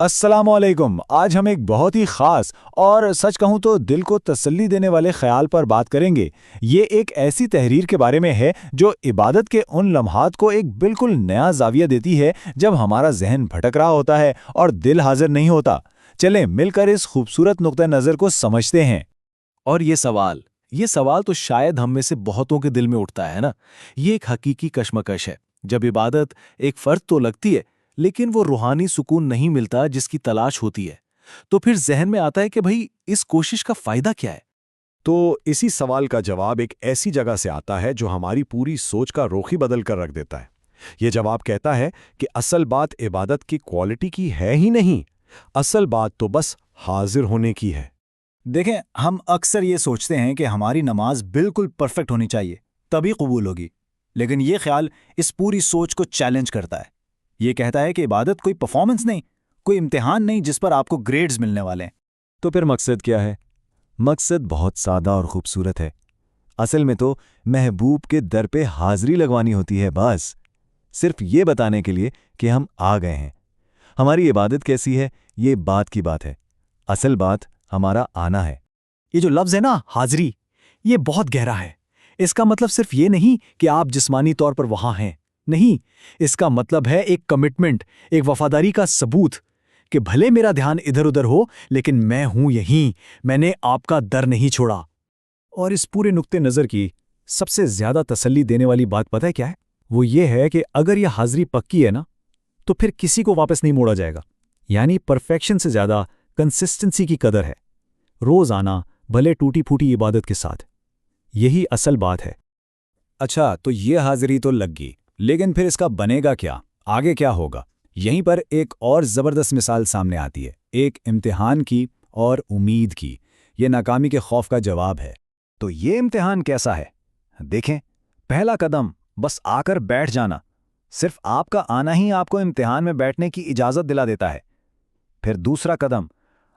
السلام علیکم۔ آج ہم ایک بہت ہی خاص اور سچ کہوں تو دل کو تسلی دینے والے خیال پر بات کریں گے۔ یہ ایک ایسی تحریر کے بارے میں ہے جو عبادت کے ان لمحات کو ایک بالکل نیا زاویہ دیتی ہے جب ہمارا ذہن بھٹک رہا ہوتا ہے اور دل حاضر نہیں ہوتا۔ چلیں مل کر اس خوبصورت نقطہ نظر کو سمجھتے ہیں۔ اور یہ سوال تو شاید ہم میں سے بہتوں کے دل میں اٹھتا ہے نا۔ یہ ایک حقیقی کشمکش ہے۔ جب عبادت ایک فرض تو لگتی ہے لیکن وہ روحانی سکون نہیں ملتا جس کی تلاش ہوتی ہے، تو پھر ذہن میں آتا ہے کہ بھئی اس کوشش کا فائدہ کیا ہے؟ تو اسی سوال کا جواب ایک ایسی جگہ سے آتا ہے جو ہماری پوری سوچ کا رخ ہی بدل کر رکھ دیتا ہے۔ یہ جواب کہتا ہے کہ اصل بات عبادت کی کوالٹی کی ہے ہی نہیں، اصل بات تو بس حاضر ہونے کی ہے۔ دیکھیں، ہم اکثر یہ سوچتے ہیں کہ ہماری نماز بالکل پرفیکٹ ہونی چاہیے تبھی قبول ہوگی، لیکن یہ خیال اس پوری سوچ کو چیلنج کرتا ہے۔ یہ کہتا ہے کہ عبادت کوئی پرفارمنس نہیں، کوئی امتحان نہیں جس پر آپ کو گریڈز ملنے والے ہیں۔ تو پھر مقصد کیا ہے؟ مقصد بہت سادہ اور خوبصورت ہے۔ اصل میں تو محبوب کے در پہ حاضری لگوانی ہوتی ہے، بس صرف یہ بتانے کے لیے کہ ہم آ گئے ہیں۔ ہماری عبادت کیسی ہے یہ بات کی بات ہے، اصل بات ہمارا آنا ہے۔ یہ جو لفظ ہے نا، حاضری، یہ بہت گہرا ہے۔ اس کا مطلب صرف یہ نہیں کہ آپ جسمانی طور پر وہاں ہیں، نہیں، اس کا مطلب ہے ایک کمٹمنٹ، ایک وفاداری کا ثبوت کہ بھلے میرا دھیان ادھر ادھر ہو لیکن میں ہوں یہیں، میں نے آپ کا در نہیں چھوڑا۔ اور اس پورے نقطے نظر کی سب سے زیادہ تسلی دینے والی بات پتہ ہے کیا ہے؟ وہ یہ ہے کہ اگر یہ حاضری پکی ہے نا تو پھر کسی کو واپس نہیں موڑا جائے گا۔ یعنی پرفیکشن سے زیادہ کنسسٹنسی کی قدر ہے، روز آنا، بھلے ٹوٹی پھوٹی عبادت کے ساتھ، یہی اصل بات ہے۔ اچھا، تو یہ حاضری تو لگ گئی، لیکن پھر اس کا بنے گا کیا؟ آگے کیا ہوگا؟ یہیں پر ایک اور زبردست مثال سامنے آتی ہے، ایک امتحان کی اور امید کی۔ یہ ناکامی کے خوف کا جواب ہے۔ تو یہ امتحان کیسا ہے؟ دیکھیں، پہلا قدم بس آ کر بیٹھ جانا۔ صرف آپ کا آنا ہی آپ کو امتحان میں بیٹھنے کی اجازت دلا دیتا ہے۔ پھر دوسرا قدم،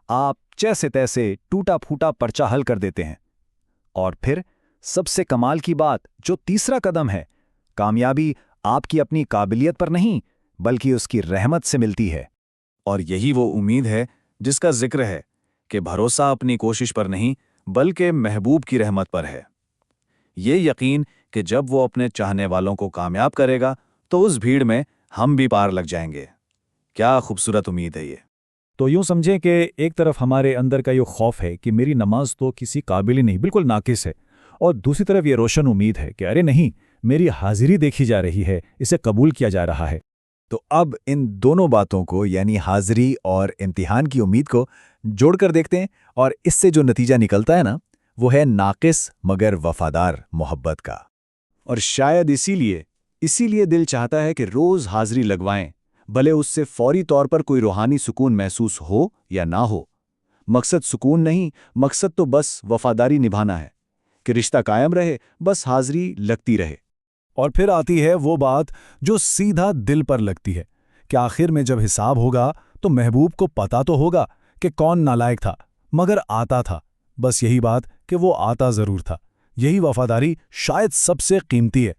آپ جیسے تیسے ٹوٹا پھوٹا پرچہ حل کر دیتے ہیں۔ اور پھر سب سے کمال کی بات جو تیسرا قدم ہے، کامیابی آپ کی اپنی قابلیت پر نہیں بلکہ اس کی رحمت سے ملتی ہے۔ اور یہی وہ امید ہے جس کا ذکر ہے کہ بھروسہ اپنی کوشش پر نہیں بلکہ محبوب کی رحمت پر ہے۔ یہ یقین کہ جب وہ اپنے چاہنے والوں کو کامیاب کرے گا تو اس بھیڑ میں ہم بھی پار لگ جائیں گے۔ کیا خوبصورت امید ہے یہ۔ تو یوں سمجھیں کہ ایک طرف ہمارے اندر کا یہ خوف ہے کہ میری نماز تو کسی قابل ہی نہیں، بالکل ناقص ہے، اور دوسری طرف یہ روشن امید ہے کہ ارے نہیں، میری حاضری دیکھی جا رہی ہے، اسے قبول کیا جا رہا ہے۔ تو اب ان دونوں باتوں کو، یعنی حاضری اور امتحان کی امید کو جوڑ کر دیکھتے ہیں، اور اس سے جو نتیجہ نکلتا ہے نا، وہ ہے ناقص مگر وفادار محبت کا۔ اور شاید اسی لیے دل چاہتا ہے کہ روز حاضری لگوائیں، بھلے اس سے فوری طور پر کوئی روحانی سکون محسوس ہو یا نہ ہو۔ مقصد سکون نہیں، مقصد تو بس وفاداری نبھانا ہے، کہ رشتہ قائم رہے، بس حاضری لگتی رہے۔ اور پھر آتی ہے وہ بات جو سیدھا دل پر لگتی ہے کہ آخر میں جب حساب ہوگا تو محبوب کو پتا تو ہوگا کہ کون نالائق تھا مگر آتا تھا۔ بس یہی بات کہ وہ آتا ضرور تھا، یہی وفاداری شاید سب سے قیمتی ہے۔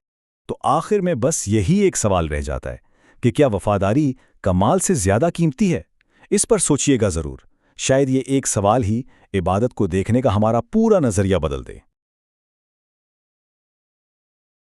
تو آخر میں بس یہی ایک سوال رہ جاتا ہے کہ کیا وفاداری کمال سے زیادہ قیمتی ہے؟ اس پر سوچئے گا ضرور، شاید یہ ایک سوال ہی عبادت کو دیکھنے کا ہمارا پورا نظریہ بدل دے۔